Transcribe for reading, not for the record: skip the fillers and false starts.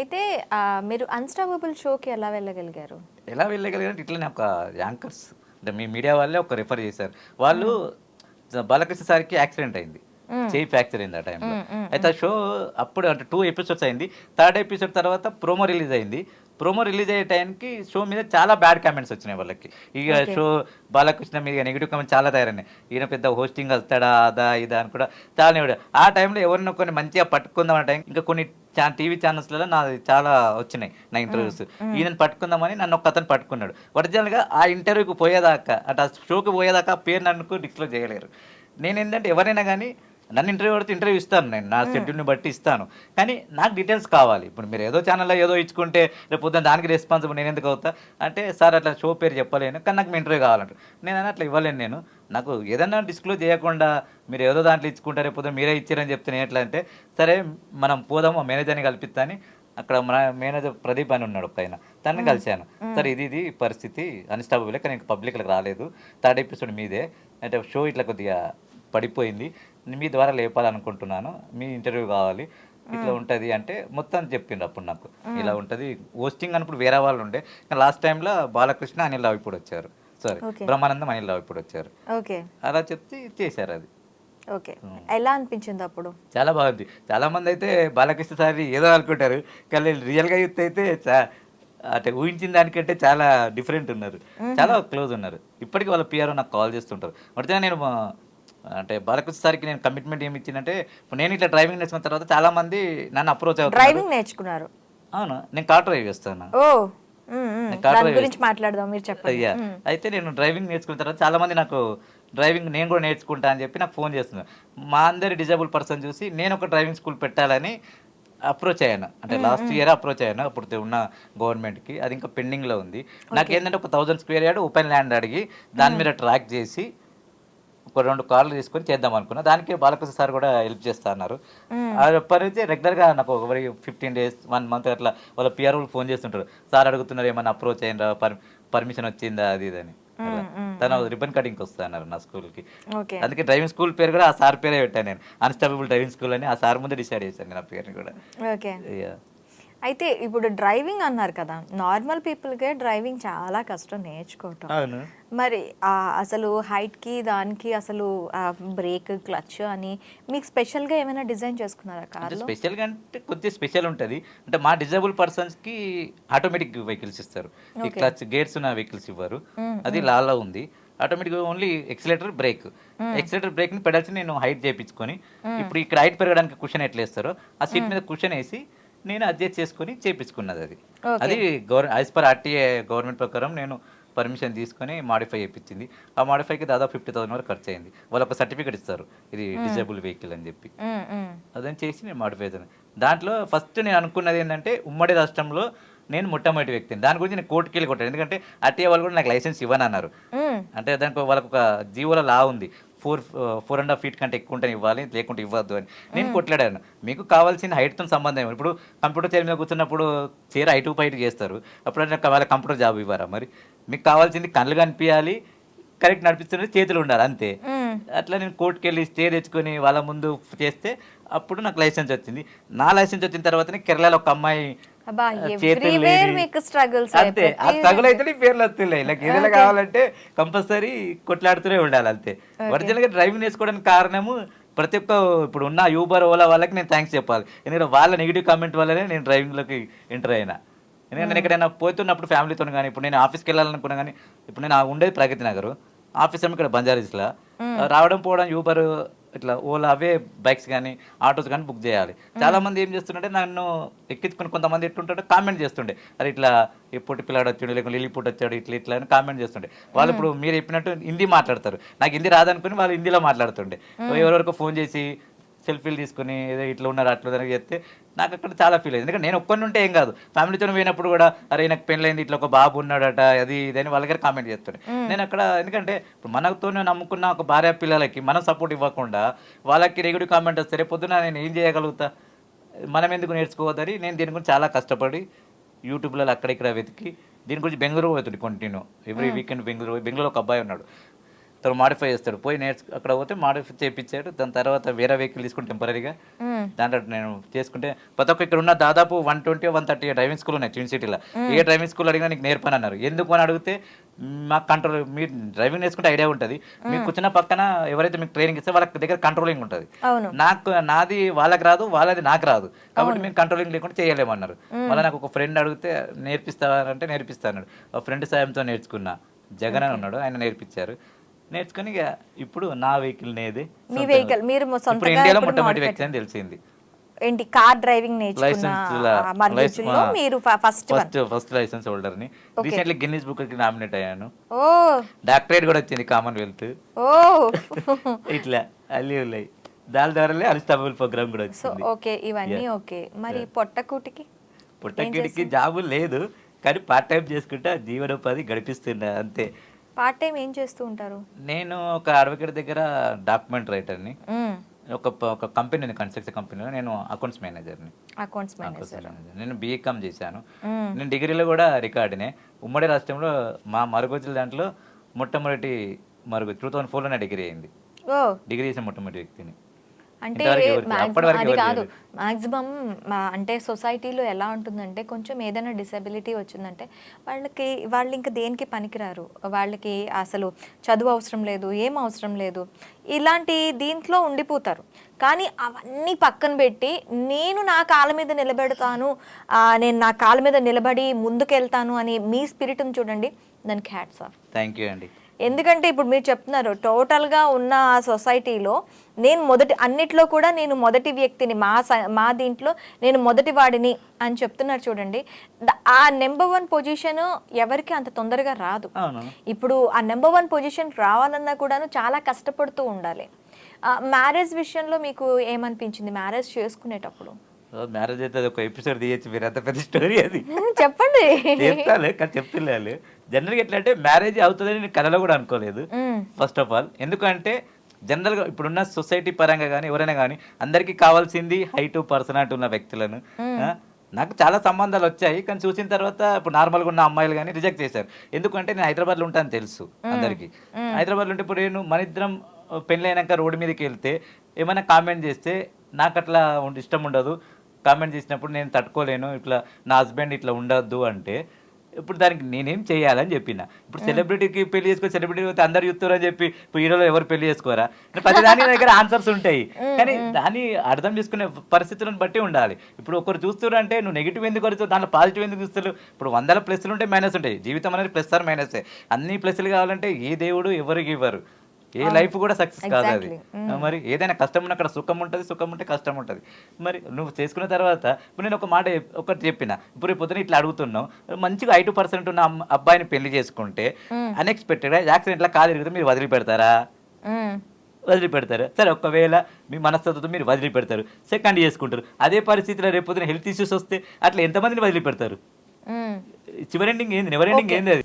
అయితే మీరు అన్‌స్టాపబుల్ షోకి ఎలా వెళ్ళగలిగారు? ఎలా వెళ్ళగలిగానంటే ఇట్లనే ఒక యాంకర్స్ అంటే మీ మీడియా వాళ్ళే ఒక రిఫర్ చేశారు. వాళ్ళు హ్మ్. బాలకృష్ణ సార్‌కి యాక్సిడెంట్ అయింది. హ్మ్. చెయ్యి ఫ్రాక్చర్ అయింది ఆ టైంలో. హ్మ్. హ్మ్. అయితే హ్మ్. ఆ షో అప్పుడు అంటే 2 ఎపిసోడ్స్ అయింది. థర్డ్ ఎపిసోడ్ తర్వాత ప్రోమో రిలీజ్ అయింది. ప్రోమో రిలీజ్ అయ్యే టైంకి షో మీద చాలా బ్యాడ్ కామెంట్స్ వచ్చినాయి వాళ్ళకి. ఇగ ఓకే. షో బాలకృష్ణ మీద నెగెటివ్ కామెంట్స్ చాలా తయారైనాయి. ఈయన పెద్ద హోస్టింగ్ వస్తాడా? అదా? ఇదా? అని కూడా చాలా నెగెటివ్. ఆ టైంలో ఎవరినో కొన్ని మంచిగా పట్టుకుందాం అనే టైం ఇంకా కొన్ని టీవీ ఛానల్స్‌లలో నాది చాలా వచ్చినాయి నా హ్మ్. ఇంటర్వ్యూస్. హ్మ్. ఈయనని పట్టుకుందామని నన్ను ఒకతను పట్టుకున్నాడు. ఒరిజినల్‌గా ఆ ఇంటర్వ్యూకి పోయేదాకా అంటే ఆ షోకి పోయేదాకా ఆ పేరు నన్ను డిస్క్లోజ్ చేయలేరు. నేనేందంటే ఎవరైనా గానీ నన్ను ఇంటర్వ్యూ అడిగితే ఇంటర్వ్యూ ఇస్తాను నేను. నా హ్మ్. షెడ్యూల్‌ని బట్టి ఇస్తాను. కానీ నాకు డీటెయిల్స్ కావాలి. ఇప్పుడు మీరు ఏదో ఛానల్‌లో ఏదో ఇచ్చుకుంటే రేపు పొద్దున దానికి రెస్పాన్సిబుల్ నేనెందుకు అవుతా? అంటే సార్ అట్లా షో పేరు చెప్పలేను. కానీ నాకు మీ ఇంటర్వ్యూ కావాలంటారు. నేనన్నా అట్లా ఇవ్వలేను నేను. నాకు ఏదన్నా డిస్క్లోజ్ చేయకుండా మీరు ఏదో దాంట్లో ఇచ్చుకుంటే రేపు పొద్దున మీరే ఇచ్చిర్రని చెప్తే నేను ఎట్లా అంటే, సరే మనం పోదాము ఆ మేనేజర్‌ని కల్పిత్తా అని అక్కడ మన మేనేజర్ ప్రదీప్ అని ఉన్నాడు ఒకాయన. తనని హ్మ్. కలిసాను. హ్మ్. సార్ ఇది పరిస్థితి అన్‌స్టాపబులే కానీ ఇంక పబ్లిక్‌లోకి రాలేదు. థర్డ్ ఎపిసోడ్ మీదే. అంటే షో ఇట్లా కొద్దిగా పడిపోయింది. మీ ద్వారా లేపాలనుకుంటున్నాను. మీ ఇంటర్వ్యూ కావాలి. ఇట్లా హ్మ్. ఉంటది అంటే మొత్తం చెప్పిండ్రు అప్పుడు నాకు. హ్మ్. ఇలా ఉంటది. హోస్టింగ్ అన్నప్పుడు వేరే వాళ్ళు ఉండే. కానీ లాస్ట్ టైమ్‌లో బాలకృష్ణ, అనిల్ రావిపూడి వచ్చారు. Sorry okay. బ్రహ్మానందం, అనిల్ రావిపూడి వచ్చారు. ఓకే. అలా చెప్తే చేశారది. ఓకే. హ్మ్. ఎలా అనిపించిందప్పుడు? చాలా బాగుంది. చాలామందయితే బాలకృష్ణ సార్‌ని ఏదో అనుకుంటారు. కానీ రియల్‌గా చూస్తే అయితే అంటే ఊహించిన దానికంటే చాలా డిఫరెంట్ ఉన్నారు. హుహు. చాలా క్లోజ్ ఉన్నారు. ఇప్పటికి వాళ్ళ పీఆర్‌ఓ నాకు కాల్ చేస్తుంటారు. ఒరిజినల్‌గా నేను అంటే బాలకృష్ణ సార్‌కి నేను కమిట్మెంట్ ఏమి ఇచ్చిందంటే, ఇప్పుడు నేను ఇట్లా డ్రైవింగ్ నేర్చుకున్న తర్వాత చాలామంది నన్ను అప్రోచ్ అవుతున్నారు. డ్రైవింగ్ నేర్చుకున్నారు. అవును. నేను కార్ డ్రైవ్ చేస్తాను. ఓహ్! హ్మ్. హ్మ్. నేను కార్ దాని డ్రైవ్ గురించి చేస్తా. మాట్లాడదాం. మీరు చెప్పండి. యాహ్! హ్మ్. అయితే నేను డ్రైవింగ్ నేర్చుకున్న తర్వాత చాలామంది నాకు డ్రైవింగ్ నేను కూడా నేర్చుకుంటా అని చెప్పి నాకు ఫోన్ చేస్తున్నారు. మా అందరి డిజేబుల్ పర్సన్ చూసి నేను ఒక డ్రైవింగ్ స్కూల్ పెట్టాలని అప్రోచ్ అయ్యాను. అంటే హ్మ్. లాస్ట్ హ్మ్. ఇయరే అప్రోచ్ అయ్యాను. అప్పుడు ఉన్న గవర్నమెంట్‌కి. అది ఇంకా పెండింగ్‌లో ఉంది. ఓకే. నాకేందంటే ఒక 1000 స్క్వేర్ యార్డ్ ఓపెన్ ల్యాండ్ అడిగి దాని హ్మ్. మీద ట్రాక్ చేసి ఒక 2 కార్లు తీసుకొని చేద్దాం అనుకున్నా. దానికే బాలకృష్ణ సార్ కూడా హెల్ప్ చేస్తా అన్నారు. హ్మ్. అప్పటినుంచి రెగ్యులర్‌గా నాకు ఎవరి 15 డేస్, 1 మంత్ అట్లా వాళ్ళ పీఆర్‌ఓలు ఫోన్ చేస్తుంటారు. సార్ అడుగుతున్నారు ఏమన్నా అప్రోచ్ అయ్యిండ్రా? పర్మిషన్ వచ్చిందా? అది ఇది అని. అలా. హ్మ్. హ్మ్. తను హ్మ్. రిబ్బన్ కటింగ్‌కి వస్తా అన్నారు నా స్కూల్‌కి. ఓకే. అందుకే డ్రైవింగ్ స్కూల్ పేరు కూడా ఆ సార్ పేరే పెట్టాను నేను. అన్‌స్టాపబుల్ డ్రైవింగ్ స్కూల్ అని ఆ సార్ ముందే డిసైడ్ చేశాను నేను ఆ పేరుని కూడా. ఓకే. యాహ్! అయితే ఇప్పుడు డ్రైవింగ్ అన్నారు కదా! నార్మల్ పీపుల్‌కే డ్రైవింగ్ చాలా కష్టం నేర్చుకోవటం. అవును. మరి అసలు హైట్‌కి, దానికి అసలు బ్రేక్, క్లచ్ అని మీకు స్పెషల్‌గా ఏమైనా డిజైన్ చేసుకున్నారా అంటే కార్‌లో? స్పెషల్‌గా అంటే కొద్దిగా స్పెషల్ ఉంటది. అంటే మా డిజేబుల్ పర్సన్స్‌కి ఆటోమేటిక్ వెహికల్స్ ఇస్తారు. ఈ ఓకే. క్లచ్ గేర్స్ ఉన్న వెహికల్స్ ఇవ్వరు. హ్మ్. అది హ్మ్. లాలో ఉంది. ఆటోమేటిక్‌గా ఓన్లీ ఎక్సిలరేటర్, బ్రేక్. హ్మ్. ఎక్సిలరేటర్, బ్రేక్‌ని పెడల్స్‌ని నేను హైట్ చేపించుకొని, హ్మ్. ఇప్పుడు ఇక్కడ హైట్ పెరగడానికి కుషన్ ఎట్లేస్తారో, ఆ సీట్ హ్మ్. మీద కుషన్ ఏసి నేను అడ్జస్ట్ చేసుకొని చేపించుకున్నదది. ఓకే. అది యాస్ పర్ ఆర్‌టీఏ గవర్నమెంట్ ప్రకారం నేను పర్మిషన్ తీసుకొని మాడిఫై చేపించింది. ఆ మాడిఫైకి దాదాపు 50,000 వరకు ఖర్చయింది. వాళ్ళొక సర్టిఫికేట్ ఇస్తారు. ఇది హ్మ్. డిజేబుల్ వెహికల్ అని చెప్పి. హ్మ్. హ్మ్. అదని చేసి నేను మాడిఫై చేశాను. దాంట్లో ఫస్ట్ నేను అనుకున్నదేంటంటే, ఉమ్మడి రాష్ట్రంలో నేను మొట్టమొదటి వ్యక్తిని. దాని గురించి నేను కోర్ట్‌కెళ్ళి కొట్టాను. ఎందుకంటే, ఆర్‌టీఏ వాళ్ళు కూడా నాకు లైసెన్స్ ఇవ్వనన్నారు. హ్మ్. అంటే దానికి వాళ్ళకొక జీవోలో లా ఉంది. 4 ½ ఫీట్ కంటే ఎక్కువ ఉంటేనే ఇవ్వాలి. లేకుంటే ఇవ్వద్దు అని. నేను హ్మ్. కొట్లాడాను. మీకు కావాల్సిన హైట్‌తోని సంబంధం ఏమి? ఇప్పుడు కంప్యూటర్ చైర్ మీద కూర్చున్నప్పుడు చైర్ హైట్ పైట్ చేస్తారు. అప్పుడైనా వాళ్ళ కంప్యూటర్ జాబ్ ఇవ్వరా మరి? మీకు కావాల్సింది కళ్ళు కనిపియాలి, కరెక్ట్ నడిపిస్తున్నది చేతులు ఉండాలి అంతే. హ్మ్. అట్లా నేను కోర్ట్‌కెళ్ళి స్టే తెచ్చుకొని వాళ్ళ ముందు చేస్తే అప్పుడు నాకు లైసెన్స్ వచ్చింది. నా లైసెన్స్ వచ్చిన తర్వాతనే కేరళలో ఒక అమ్మాయి అబ్బా! చేతులు ఎవ్రీవేర్ లేని మీకు స్ట్రగుల్సే అంతే. ఆ ప్రతీది స్ట్రగుల్ అంతే. అయితేనే ఈ పేర్లు వస్తున్నాయి. నాకు ఏదైనా ఓకే. కావాలంటే కంపల్సరీ కొట్లాడుతూనే ఉండాలి అంతే. ఓకే. ఒరిజినల్‌గా డ్రైవింగ్ నేర్చుకోవడానికి కారణము ప్రతి ఒక్క ఇప్పుడు ఉన్న యూబర్, ఓలా వాళ్ళకి నేను థాంక్స్ చెప్పాలి. ఎందుకంటే వాళ్ళ నెగెటివ్ కామెంట్ వల్లనే నేను డ్రైవింగ్‌లోకి ఎంటర్ అయినా. ఎందుకంటే నేను హ్మ్. ఎక్కడైనా పోతున్నప్పుడు ఫ్యామిలీతోని గాని, ఇప్పుడు నేను ఆఫీస్‌కెళ్ళాలనుకున్నా గాని, ఇప్పుడు నేను ఉండేది ప్రగతి నగరు. ఆఫీస్ ఏమో ఇక్కడ బంజారాహిల్స్‌ల. హ్మ్. రావడం, పోవడం యూబర్ ఇట్లా ఓలా అవే బైక్స్ గాని, ఆటోస్ గాని బుక్ జేయాలి. హ్మ్. చాలామంది ఏం చేస్తుండంటే నన్ను ఎక్కించుకొని కొంతమంది ఎట్లుంటారంటే కామెంట్ చేస్తుండే. అరే ఇట్లా ఈ పొట్టి పిల్లాడు వచ్చిండు, లేకుంటే లిల్లీపుట్ వచ్చాడు ఇట్లా ఇట్లా అని కామెంట్ చేస్తుండే. వాళ్ళు హ్మ్. ఇప్పుడు మీరు చెప్పినట్టు హిందీ మాట్లాడతారు. నాకు హిందీ రాదనుకుని వాళ్ళు హిందీలో మాట్లాడుతుండే. హ్మ్. ఎవరెవరికో ఫోన్ చేసి సెల్ఫీలు తీసుకొని ఏదో ఇట్లా ఉన్నారు అట్లా ఉన్నారు చెప్తే నాకు అక్కడ చాలా ఫీల్ అయింది. ఎందుకంటే నేను ఒక్కడిని ఉంటే ఏం కాదు. ఫ్యామిలీతో పోయినప్పుడు కూడా అరే నాకు పెళ్ళైంది ఇట్లా ఒక బాబు ఉన్నాడట అది ఇది అని వాళ్ళ దగ్గర కామెంట్ చేస్తుండే. హ్మ్. నేను అక్కడ ఎందుకంటే ఇప్పుడు మనతోనే నమ్ముకున్న ఒక భార్య పిల్లలకి మనం సపోర్ట్ ఇవ్వకుండా వాళ్ళకి నెగెటివ్ కామెంట్ వస్తే రేపు పొద్దున నేను ఏం చేయగలుగుతా? మనం ఎందుకు నేర్చుకోవద్దని నేను దీని గురించి చాలా కష్టపడి యూట్యూబ్‌లలో అక్కడ ఇక్కడ వెతికి దీని గురించి బెంగుళూరు పోతుండే కంటిన్యూ. ఎవ్రీ హ్మ్. వీకెండ్ బెంగుళూరులో ఒక అబ్బాయి ఉన్నాడు. తను మాడిఫై చేస్తాడు, పోయి అక్కడ పోతే మాడిఫై చేయించాడు. దాని తర్వాత వేరే వెహికల్ తీసుకుని టెంపరీగా దాంట్లో నేను చేసుకుంటే ప్రతి ఒక్క ఇక్కడ ఉన్న దాదాపు 120 130 డ్రైవింగ్ స్కూల్ ఉన్నాయి ట్విన్ సిటీలో. ఏ డ్రైవింగ్ స్కూల్ అడిగినా నీకు నేర్పని అన్నారు. ఎందుకు అని అడిగితే మాకు కంట్రోల్, మీరు డ్రైవింగ్ నేర్చుకుంటే ఐడియా ఉంటుంది, మీకు కూర్చున్న పక్కన ఎవరైతే మీకు ట్రైనింగ్ ఇస్తే వాళ్ళ దగ్గర కంట్రోలింగ్ ఉంటుంది. నాది వాళ్ళకి రాదు, వాళ్ళది నాకు రాదు, కాబట్టి మేము కంట్రోలింగ్ లేకుండా చేయలేమన్నారు. మళ్ళీ నాకు ఒక ఫ్రెండ్ అడిగితే నేర్పిస్తానంటే నేర్పిస్తాను. ఒక ఫ్రెండ్ సాయంతో నేర్చుకున్నా, జగన్ అని ఉన్నాడు, ఆయన నేర్పించారు. నేర్చుకుని ఇక ఇప్పుడు నా వెహికల్ నేది, మీ వెహికల్ మీరు ఇప్పుడు ఇండియాలో మొట్టమొదటి వ్యక్తి అని తెలిసింది. ఏంటి కార్ డ్రైవింగ్ నేర్చుకున్న మీరు ఫస్ట్ లైసెన్స్ హోల్డర్ ని. రీసెంట్లీ గిన్నిస్ బుక్ కి నామినేట్ అయ్యాను. ఓ డాక్టరేట్ కూడా వచ్చింది, కామన్వెల్త్. ఓ ఇట్లా అల్లి ఉన్నాయి. దాని ద్వారా అన్స్టాపబుల్ ప్రోగ్రామ్ కూడా వచ్చింది. ఓకే, ఇవన్నీ ఓకే. మరి పొట్టకూటికి జాబు లేదు, కానీ పార్ట్ టైం చేసుకుంటా జీవనోపాధి గడిపిస్తున్నా అంతే. పార్ట్ టైం ఏం చేస్తూ ఉంటారు? నేను ఒక అడ్వకేట్ దగ్గర డాక్యుమెంట్ రైటర్ని. ఒక కంపెనీ ఉంది, కన్స్ట్రక్షన్ కంపెనీలో నేను అకౌంట్స్ మేనేజర్ని. నేను బీకామ్ చేశాను. నేను డిగ్రీలో కూడా రికార్డునే. ఉమ్మడి రాష్ట్రంలో మా మరుగుజ్జుల దాంట్లో మొట్టమొదటి మరుగుజ్జు 2004లోనే డిగ్రీ అయింది. డిగ్రీ చేసిన మొట్టమొదటి వ్యక్తిని. అంటే అది కాదు, మ్యాక్సిమం అంటే సొసైటీలో ఎలా ఉంటుందంటే కొంచెం ఏదైనా డిసెబిలిటీ వచ్చిందంటే వాళ్ళు ఇంకా దేనికి పనికిరారు, వాళ్ళకి అసలు చదువు అవసరం లేదు, ఏం అవసరం లేదు, ఇలాంటి దీంట్లో ఉండిపోతారు. కానీ అవన్నీ పక్కన పెట్టి నేను నా కాళ్ళ మీద నిలబెడతాను, నేను నా కాళ్ళ మీద నిలబడి ముందుకెళ్తాను అని మీ స్పిరిట్ని చూడండి, దానికి హ్యాట్స్ ఆఫ్. థ్యాంక్ యూ అండి. ఎందుకంటే ఇప్పుడు మీరు చెప్తున్నారు టోటల్గా ఉన్న సొసైటీలో నేను అన్నిట్లో కూడా నేను మొదటి వ్యక్తిని, మా దీంట్లో నేను మొదటి వాడిని అని చెప్తున్నారు చూడండి. ఆ నెంబర్ 1 పొజిషన్ ఎవరికి అంత తొందరగా రాదు. ఇప్పుడు ఆ నెంబర్ 1 పొజిషన్ రావాలన్నా కూడాను చాలా కష్టపడుతూ ఉండాలి. మ్యారేజ్ విషయంలో మీకు ఏమనిపించింది మ్యారేజ్ చేసుకునేటప్పుడు? మ్యారేజ్ అయితే ఒక ఎపిసోడ్ తీయచ్చు, మీరు అంత పెద్ద స్టోరీ అది చెప్పండి. చెప్తాను కానీ చెప్తున్నాను. జనరల్గా ఎట్లా అంటే మ్యారేజ్ అవుతుందని నేను కళలో కూడా అనుకోలేదు ఫస్ట్ ఆఫ్ ఆల్. ఎందుకంటే జనరల్గా ఇప్పుడున్న సొసైటీ పరంగా కానీ ఎవరైనా కానీ అందరికీ కావాల్సింది హైట్, పర్సనాలిటీ ఉన్న వ్యక్తులను. నాకు చాలా సంబంధాలు వచ్చాయి, కానీ చూసిన తర్వాత ఇప్పుడు నార్మల్గా ఉన్న అమ్మాయిలు కానీ రిజెక్ట్ చేశారు. ఎందుకంటే నేను హైదరాబాద్లో ఉంటాను తెలుసు అందరికీ. హైదరాబాద్లో ఉంటే ఇప్పుడు నేను మన ఇద్దరం పెళ్ళి అయినాక రోడ్డు మీదకి వెళ్తే ఏమైనా కామెంట్ చేస్తే నాకు అట్లా ఇష్టం ఉండదు. కామెంట్ చేసినప్పుడు నేను తట్టుకోలేను, ఇట్లా నా హస్బెండ్ ఇట్లా ఉండొద్దు అంటే ఇప్పుడు దానికి నేనేం చేయాలని చెప్పిన. ఇప్పుడు సెలబ్రిటీకి పెళ్లి చేసుకొని సెలబ్రిటీ అయితే అందరు చూస్తారు అని చెప్పి ఇప్పుడు హీరోలో ఎవరు పెళ్లి చేసుకోరా? ప్రతి దాని దగ్గర ఆన్సర్స్ ఉంటాయి, కానీ దాన్ని అర్థం చేసుకునే పరిస్థితులను బట్టి ఉండాలి. ఇప్పుడు ఒకరు చూస్తారు అంటే నువ్వు నెగిటివ్ ఎందుకు వరుస్తావు, దాంట్లో పాజిటివ్ ఎందుకు చూస్తారు? ఇప్పుడు 100 ప్లస్లు ఉంటాయి, మైనస్ ఉంటాయి. జీవితం అనేది ప్లస్ ఆర్ మైనసే. అన్ని ప్లస్లు కావాలంటే ఏ దేవుడు ఎవరికి ఇవ్వరు, ఏ లైఫ్ కూడా సక్సెస్ కాదు అది. మరి ఏదైనా కష్టం ఉన్న అక్కడ సుఖం ఉంటుంది, సుఖం ఉంటే కష్టం ఉంటుంది. మరి నువ్వు చేసుకున్న తర్వాత ఇప్పుడు నేను ఒక మాట ఒకటి చెప్పిన, ఇప్పుడు పొద్దున ఇట్లా అడుగుతున్నావు, మంచిగా 5% ఉన్న అబ్బాయిని పెళ్లి చేసుకుంటే అన్ఎక్స్పెక్టెడ్ యాక్సిడెంట్లా కాలు తిరిగితే మీరు వదిలిపెడతారా? వదిలిపెడతారు. సరే, ఒకవేళ మీ మనస్తత్వంతో మీరు వదిలిపెడతారు, సెకండ్ చేసుకుంటారు. అదే పరిస్థితిలో రేపు పొద్దున హెల్త్ ఇష్యూస్ వస్తే అట్లా ఎంతమందిని వదిలిపెడతారు? చివరి ఎండింగ్ ఏంది? నెవర్ ఎండింగ్ ఏంది అది?